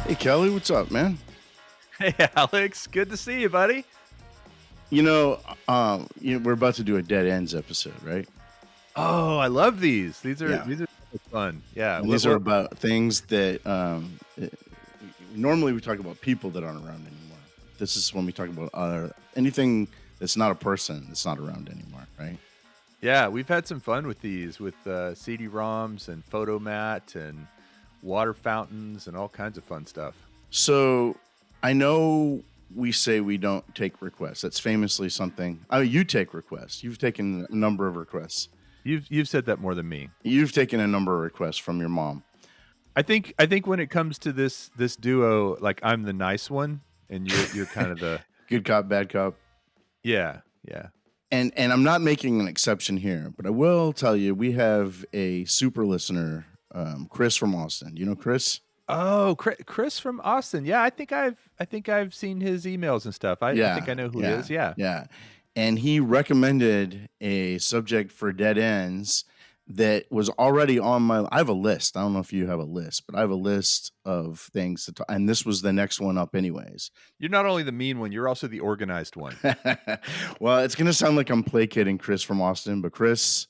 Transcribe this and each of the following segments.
Hey Kelly, what's up, man? Hey, Alex. Good to see you, buddy. We're about to do a dead ends episode, right? Oh, I love these. These are Yeah, these are fun. Yeah. and What these are what about things that normally we talk about people that aren't around anymore. This is when we talk about anything that's not a person that's not around anymore, right? Yeah, we've had some fun with these with CD-ROMs and photomat and water fountains and all kinds of fun stuff. So I know we say we don't take requests. That's famously something. Oh, you take requests. You've taken a number of requests. You've said that more than me. You've taken a number of requests from your mom. I think when it comes to this duo, like I'm the nice one and you're kind of the Good cop, bad cop. yeah, yeah. And I'm not making an exception here, but I will tell you we have a super listener, Chris from Austin. You know Chris? Oh, Chris from Austin. Yeah, I think I've seen his emails and stuff. I think Yeah, I know who he yeah, is. Yeah. yeah. And he recommended a subject for dead ends that was already on my. I have a list. I don't know if you have a list, but I have a list of things to talk. And this was the next one up, anyways. You're not only the mean one, you're also the organized one. Well, it's gonna sound like I'm placating Chris from Austin, but Chris,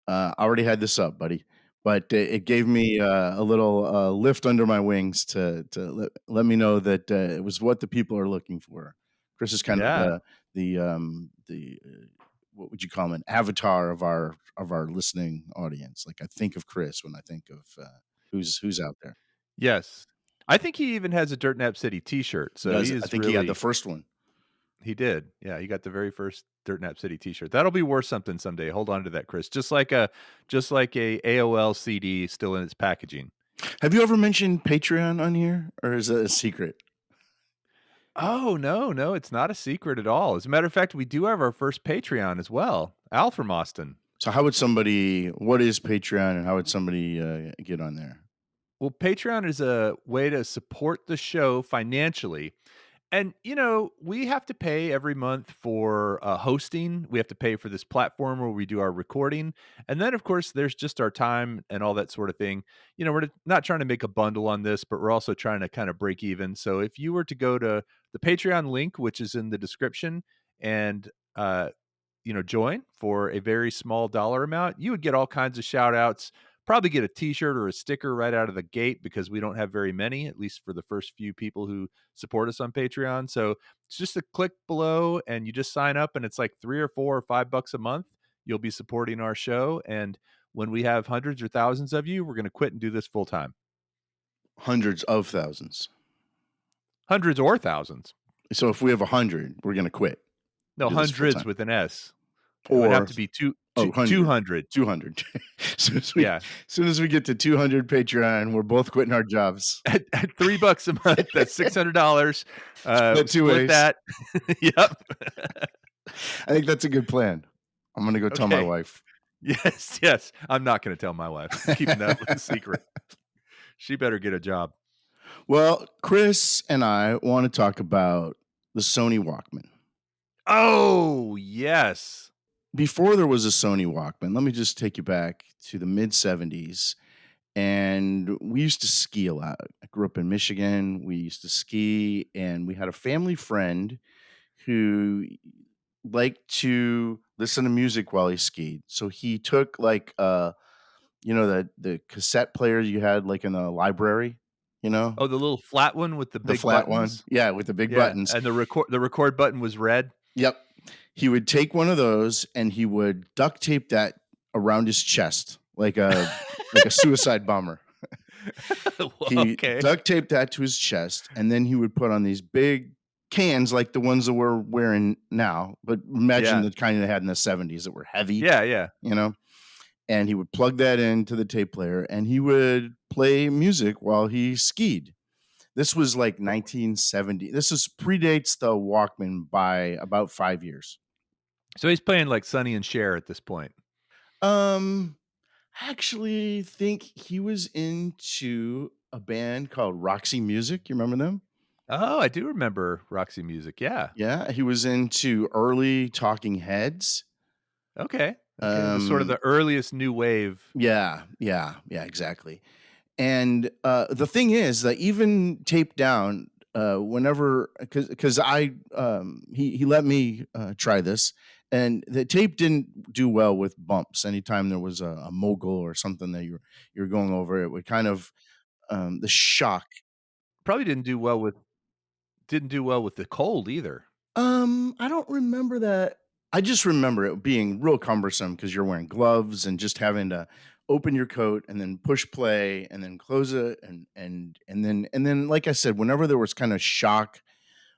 I already had this up, buddy, but it gave me a little lift under my wings to let me know that it was what the people are looking for. Chris is kind of Yeah. the what would you call him, an avatar of our listening audience. Like I think of Chris when I think of who's out there. Yes. I think he even has a Dirt Nap City t-shirt, He so does. he I is think he got the really first one. he did. Yeah, he got the very first Dirt Nap City t-shirt. That'll be worth something someday. Hold on to that, Chris. Just like a AOL CD still in its packaging. Have you ever mentioned Patreon on here, or is it a secret? Oh, no, no, it's not a secret at all. As a matter of fact, we do have our first Patreon as well. Al from Austin. So how would somebody? What is Patreon, and how would somebody get on there? Well, Patreon is a way to support the show financially. And, we have to pay every month for hosting. We have to pay for this platform where we do our recording. And then, of course, there's just our time and all that sort of thing. We're not trying to make a bundle on this, but we're also trying to kind of break even. So if you were to go to the Patreon link, which is in the description, and, join for a very small dollar amount, you would get all kinds of shout outs. Probably get a t-shirt or a sticker right out of the gate because we don't have very many, at least for the first few people who support us on Patreon. So it's just a click below and you just sign up and it's like 3 or 4 or 5 bucks a month. You'll be supporting our show. And when we have hundreds or thousands of you, we're going to quit and do this full time. Hundreds of thousands. Hundreds or thousands. So if we have 100, we're gonna quit. No, Do this full hundreds time, with an S. It would have or to be two, oh, two, 100, 200. 200. soon as we Yeah. soon as we get to 200 Patreon, we're both quitting our jobs. At $3 a month, that's $600. Split two Split ways. that. Yep. I think that's a good plan. I'm gonna go tell my Okay. wife. Yes, yes. I'm not gonna tell my wife. I'm keeping that one a secret. She better get a job. Well, Chris and I want to talk about the Sony Walkman. Oh, yes. Before there was a Sony Walkman, let me just take you back to the mid 70s. And we used to ski a lot. I grew up in Michigan. We used to ski, and we had a family friend who liked to listen to music while he skied. So he took like the cassette player you had like in the library, you know, Oh, the little flat one with the the big flat one. buttons? Yeah, with the big Yeah, buttons. and the record button was red? Yep. He would take one of those and he would duct tape that around his chest like a suicide bomber. Well, He okay. duct taped that to his chest, and then he would put on these big cans like the ones that we're wearing now, but imagine Yeah. the kind they had in the 70s that were heavy, Yeah, yeah. you know? And he would plug that into the tape player and he would play music while he skied. This was like 1970. This is predates the Walkman by about 5 years. So he's playing like Sonny and Cher at this point. Um, I actually think he was into a band called Roxy Music. You remember them? Oh, I do remember Roxy Music, yeah. Yeah, he was into early Talking Heads. Okay, okay. The sort of Um, the earliest new wave. yeah, yeah, yeah, exactly. And, the thing is that even taped down, whenever because he let me, try this, and the tape didn't do well with bumps. Anytime there was a mogul or something that you're going over, it would kind of, the shock. Probably didn't do well with the cold either. I don't remember that. I just remember it being real cumbersome because you're wearing gloves and just having to open your coat and then push play and then close it and then like I said, whenever there was kind of shock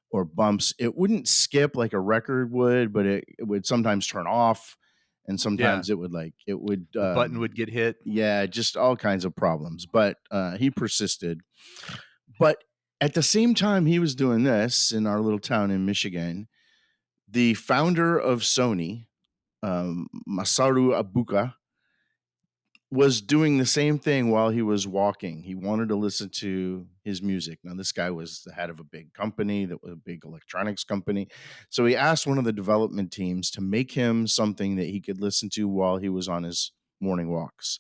or bumps, it wouldn't skip like a record would, but it would sometimes turn off and Yeah, sometimes it would the button would get hit. yeah, just all kinds of problems. But he persisted. But at the same time he was doing this in our little town in Michigan, the founder of Sony, Masaru Abuka, was doing the same thing while he was walking. He wanted to listen to his music. Now, this guy was the head of a big company, that was a big electronics company. So he asked one of the development teams to make him something that he could listen to while he was on his morning walks.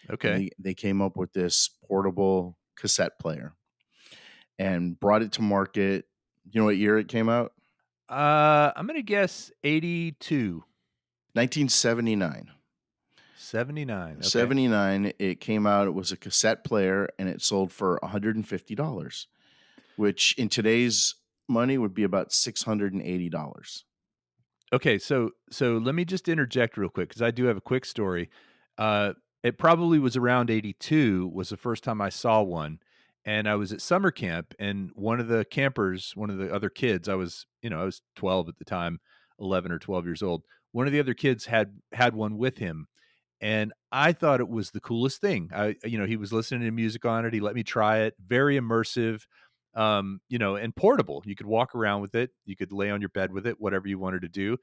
And Okay. they came up with this portable cassette player and brought it to market. You know what year it came out? I'm gonna guess 82, 1979. 79. Okay. 79, it came out, it was a cassette player, and it sold for $150, which in today's money would be about $680. Okay, so let me just interject real quick because I do have a quick story. Uh, it probably was around 82 was the first time I saw one, and I was at summer camp, and one of the campers, one of the other kids, I was 12 at the time, 11 or 12 years old. One of the other kids had one with him, and I thought it was the coolest thing. He was listening to music on it. He let me try it. Very immersive, and portable. You could walk around with it. You could lay on your bed with it, whatever you wanted to do.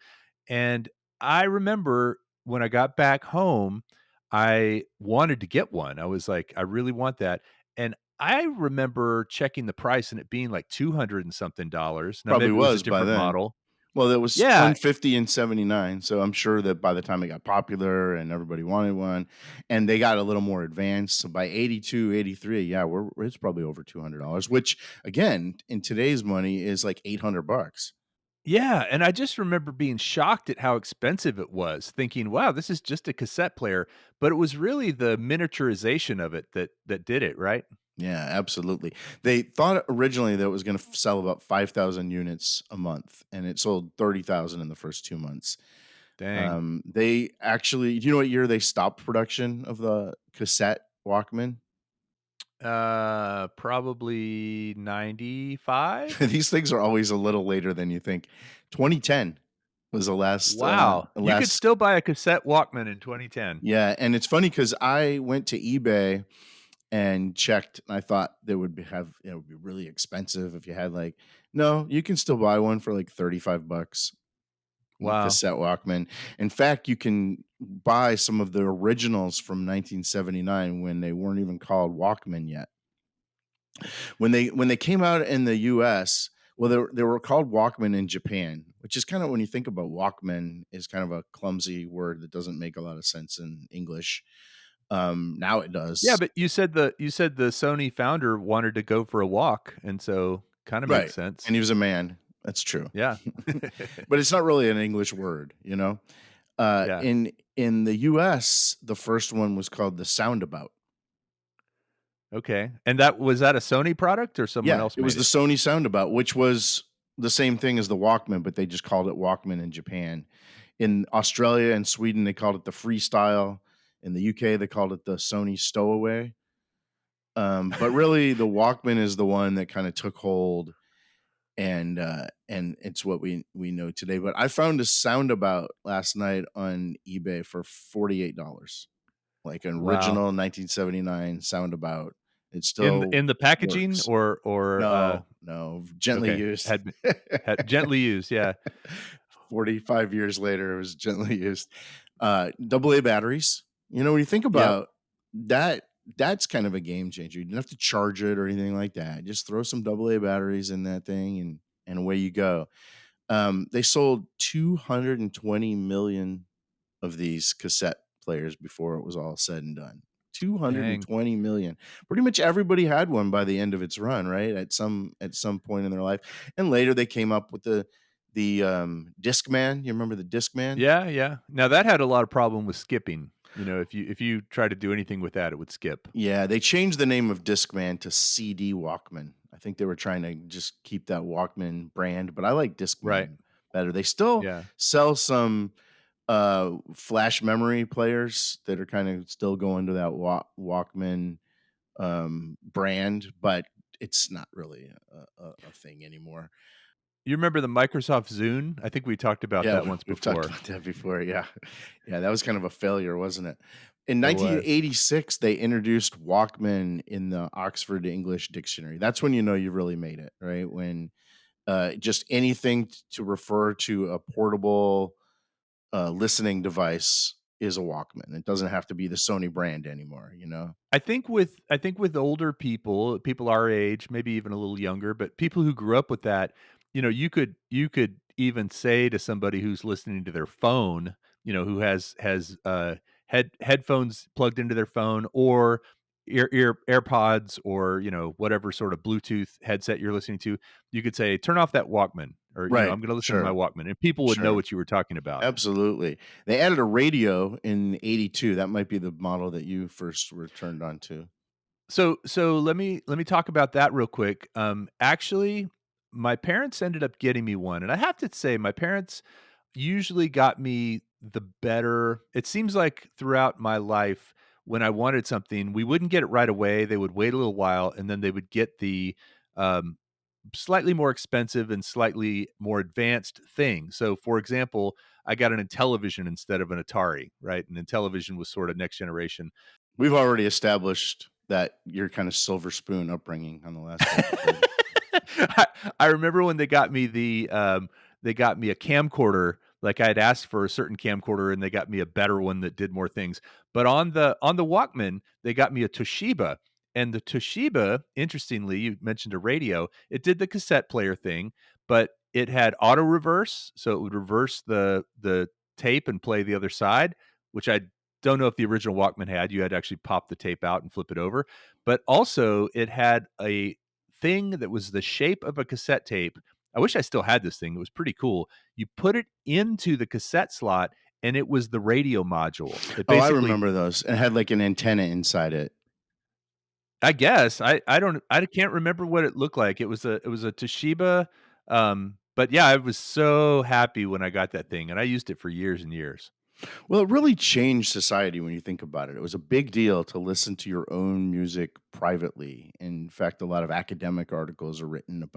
And I remember when I got back home, I wanted to get one. I was like, I really want that. And I remember checking the price and it being like 200 and something dollars. Now Probably maybe it was a was by different then. model. Well, it was Yeah, 150 in 79, so I'm sure that by the time it got popular and everybody wanted one, and they got a little more advanced, so by 82, 83, yeah, it's probably over $200, which again, in today's money is like $800. yeah, and I just remember being shocked at how expensive it was, thinking, "Wow, this is just a cassette player," but it was really the miniaturization of it that did it, right? Yeah, absolutely. They thought originally that it was gonna sell about 5,000 units a month, and it sold 30,000 in the first 2 months. Dang. They actually, do you know what year they stopped production of the cassette Walkman? Probably 95? These things are always a little later than you think. 2010 was Wow, the you could last. still buy a cassette Walkman in 2010. Yeah, and it's funny because I went to eBay and checked, and I thought they would it would be really expensive if you had like, no, you can still buy one for like 35 bucks. Wow. Cassette Walkman. In fact, you can buy some of the originals from 1979 when they weren't even called Walkman yet. When they came out in the US, well, they were called Walkman in Japan, which is kind of, when you think about Walkman, is kind of a clumsy word that doesn't make a lot of sense in English. Now it Yeah, does. but you said the Sony founder wanted to go for a walk, and so kinda Right. makes sense. And he was a man. That's true. Yeah. But it's not really an English word, you know? Yeah. In the US, the first one was called the Soundabout. Okay, and that a Sony product or someone Yeah, else it was made the it? Sony Soundabout, which was the same thing as the Walkman, but they just called it Walkman in Japan. In Australia and Sweden, they called it the Freestyle. In the UK, they called it the Sony Stowaway. But really, the Walkman is the one that kind of took hold, and it's what we know today. But I found a Soundabout last night on eBay for $48, like an Wow. original 1979 Soundabout. It In still in the packaging works. or No, no, gently okay, used. had gently used, yeah. 45 years later, it was gently used. AA batteries. You know, when you think Yep. about that, that's kind of a game changer. You don't have to charge it or anything like that. Just throw some AA batteries in that thing and away you go. They sold 220 million of these cassette players before it was all said and done. Dang. 220 million. Pretty much everybody had one by the end of its run, right? At some point in their life. And later they came up with the Discman. You remember the Discman? Yeah, yeah. Now that had a lot of problem with skipping. You know, if you tried to do anything with that, it would skip. Yeah, they changed the name of Discman to CD Walkman. I think they were trying to just keep that Walkman brand, but I like Right. Discman better. They still Yeah. sell some flash memory players that are kind of still going to that Walkman brand, but it's not really a thing anymore. You remember the Microsoft Zoon? I think we talked about Yeah, that once we've talked before. about that before. Yeah. Yeah, that was kind of a failure, wasn't it? In It was. 1986, they introduced Walkman in the Oxford English Dictionary. That's when you know you really made it, right? When just anything to refer to a portable listening device is a Walkman. It doesn't have to be the Sony brand anymore, you know? I think with older people, people our age, maybe even a little younger, but people who grew up with that, you could even say to somebody who's listening to their phone, who has headphones plugged into their phone or ear AirPods or, whatever sort of Bluetooth headset you're listening to, you could say, "Turn off that Walkman," or, Right. "I'm gonna listen to my Sure. Walkman," and people would know Sure. what you were talking about. Absolutely. They added a radio in '82. That might be the model that you first were turned on to. So let me talk about that real quick. Actually, my parents ended up getting me one, and I have to say, my parents usually got me the better. It seems like throughout my life, when I wanted something, we wouldn't get it right away. They would wait a little while, and then they would get the um, slightly more expensive and slightly more advanced thing. So, for example, I got an Intellivision instead of an Atari, right? And Intellivision was sort of next generation. We've already established that you're kind of silver spoon upbringing on the last episode. I I remember when they got me a camcorder, like I had asked for a certain camcorder and they got me a better one that did more things. But on the Walkman, they got me a Toshiba. And the Toshiba, interestingly, you mentioned a radio, it did the cassette player thing, but it had auto reverse, so it would reverse the tape and play the other side, which I don't know if the original Walkman had. You had to actually pop the tape out and flip it over. But also it had a thing that was the shape of a cassette tape. I wish I still had this thing. It was pretty cool. You put it into the cassette slot and it was the radio module. It Oh, I basically remember those. It had like an antenna inside it. I guess I don't I can't remember what it looked like. It was a Toshiba, but yeah, I was so happy when I got that thing and I used it for years and years. Well, it really changed society when you think about it. It was a big deal to listen to your own music privately. In fact, a lot of academic articles are written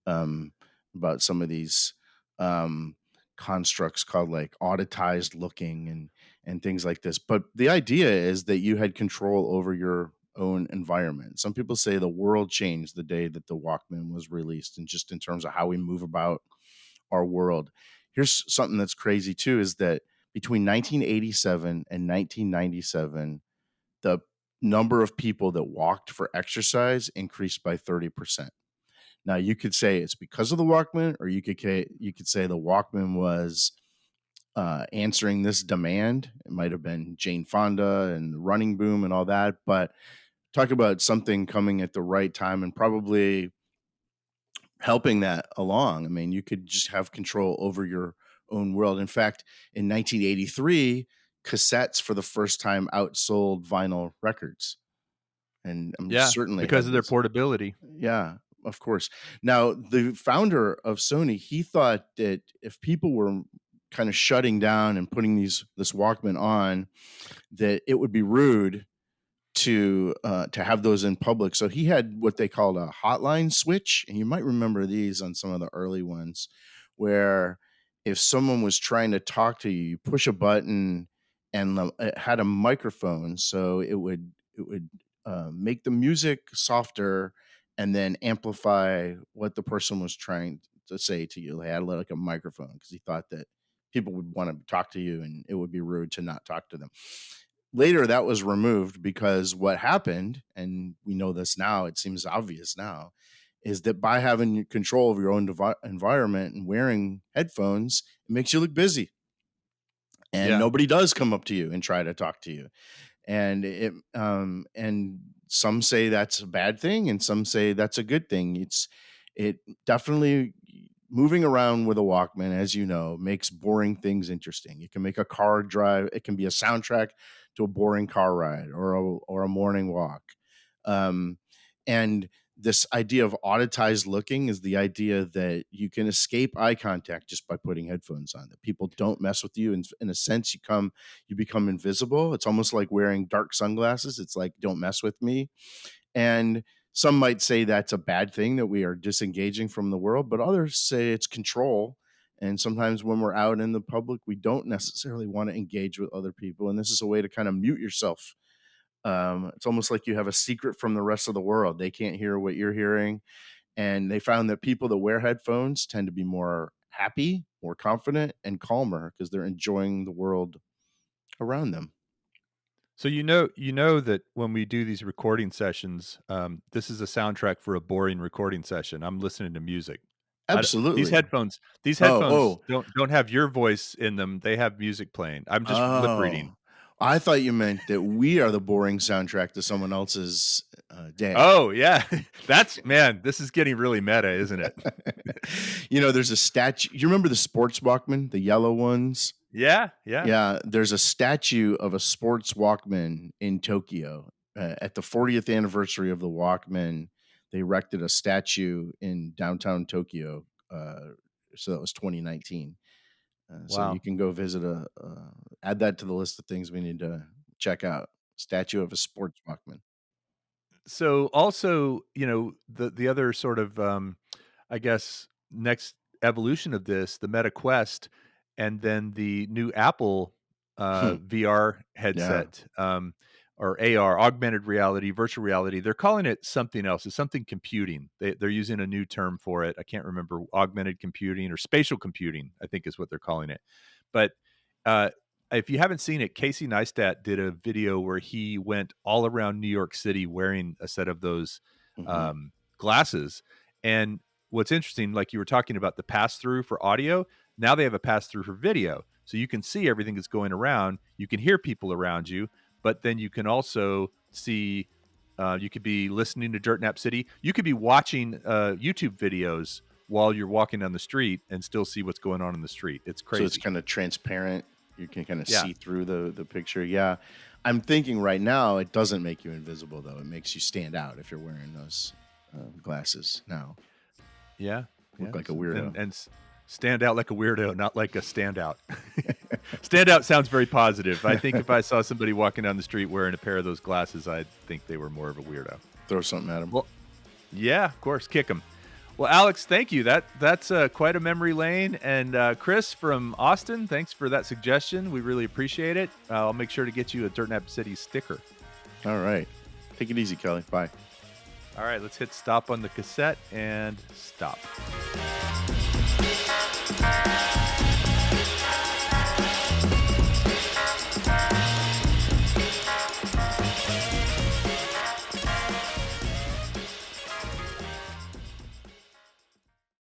um, about some of these um, constructs called like auditized looking and things like this. But the idea is that you had control over your own environment. Some people say the world changed the day that the Walkman was released, and just in terms of how we move about our world. Here's something that's crazy too is that between 1987 and 1997, the number of people that walked for exercise increased by 30%. Now, you could say it's because of the Walkman, or you could say the Walkman was answering this demand. It might have been Jane Fonda and the running boom and all that, but talk about something coming at the right time and probably helping that along. I mean, you could just have control over your own world. In fact, in 1983, cassettes for the first time outsold vinyl records, and Yeah, certainly because had of their this. portability. Yeah, of course. Now, the founder of Sony, he thought that if people were kind of shutting down and putting this Walkman on, that it would be rude to have those in public. So he had what they called a hotline switch, and you might remember these on some of the early ones, where if someone was trying to talk to you, you push a button, and it had a microphone, so it would make the music softer and then amplify what the person was trying to say to you. They had like a microphone because he thought that people would want to talk to you, and it would be rude to not talk to them. Later, that was removed because what happened, and we know this now, it seems obvious now, is that by having control of your own environment and wearing headphones, it makes you look busy, and Yeah. nobody does come up to you and try to talk to you. and some say that's a bad thing, and some say that's a good thing. It definitely moving around with a Walkman, as you know, makes boring things interesting. It can make a car drive. It can be a soundtrack to a boring car ride or a morning walk. Um, and this idea of auditized looking is the idea that you can escape eye contact just by putting headphones on. That people don't mess with you. In a sense, you become invisible. It's almost like wearing dark sunglasses. It's like, don't mess with me. And some might say that's a bad thing, that we are disengaging from the world, but others say it's control. And sometimes when we're out in the public, we don't necessarily want to engage with other people. And this is a way to kind of mute yourself. It's almost like you have a secret from the rest of the world. They can't hear what you're hearing. And they found that people that wear headphones tend to be more happy, more confident, and calmer because they're enjoying the world around them. So you know that when we do these recording sessions, this is a soundtrack for a boring recording session. I'm listening to music. I d Absolutely. these Oh, headphones oh, don't have your voice in them. They have music playing. I'm just lip reading. Oh, I thought you meant that we are the boring soundtrack to someone else's day. Oh, yeah. That's man, this is getting really meta, isn't it? There's a statue. You remember the sports Walkman, the yellow ones? Yeah, yeah. Yeah, there's a statue of a sports Walkman in Tokyo. At the 40th anniversary of the Walkman, they erected a statue in downtown Tokyo. So that was 2019. So you Wow. can go visit add that to the list of things we need to check out. Statue of a sports Walkman. So also, the other sort of I guess next evolution of this, the Meta Quest, and then the new Apple VR Yeah. headset, or AR, augmented reality, virtual reality. They're calling it something else. It's something computing. They're using a new term for it. I can't remember, augmented computing or spatial computing, I think is what they're calling it. But uh, if you haven't seen it, Casey Neistat did a video where he went all around New York City wearing a set of those Hmm. glasses. And what's interesting, like you were talking about the pass through for audio, now they have a pass through for video. So you can see everything that's going around. You can hear people around you, but then you can also see. You could be listening to Dirt Nap City. You could be watching YouTube videos while you're walking down the street and still see what's going on in the street. It's So it's crazy. kind of transparent. You can kind of Yeah. see through the picture. Yeah. I'm thinking right now it doesn't make you invisible though. It makes you stand out if you're wearing those glasses now. Yeah, Look yeah, like a weirdo. stand out like a weirdo, not like a standout. Standout sounds very positive. I think if I saw somebody walking down the street wearing a pair of those glasses, I'd think they were more of a weirdo. Throw something at them. Well, yeah, of course, kick them. Well, Alex, thank you. That's quite a memory lane. And Chris from Austin, thanks for that suggestion. We really appreciate it. I'll make sure to get you a Dirt Nap City sticker. All right. Take it easy, Kelly. Bye. All right, let's hit stop on the cassette and stop.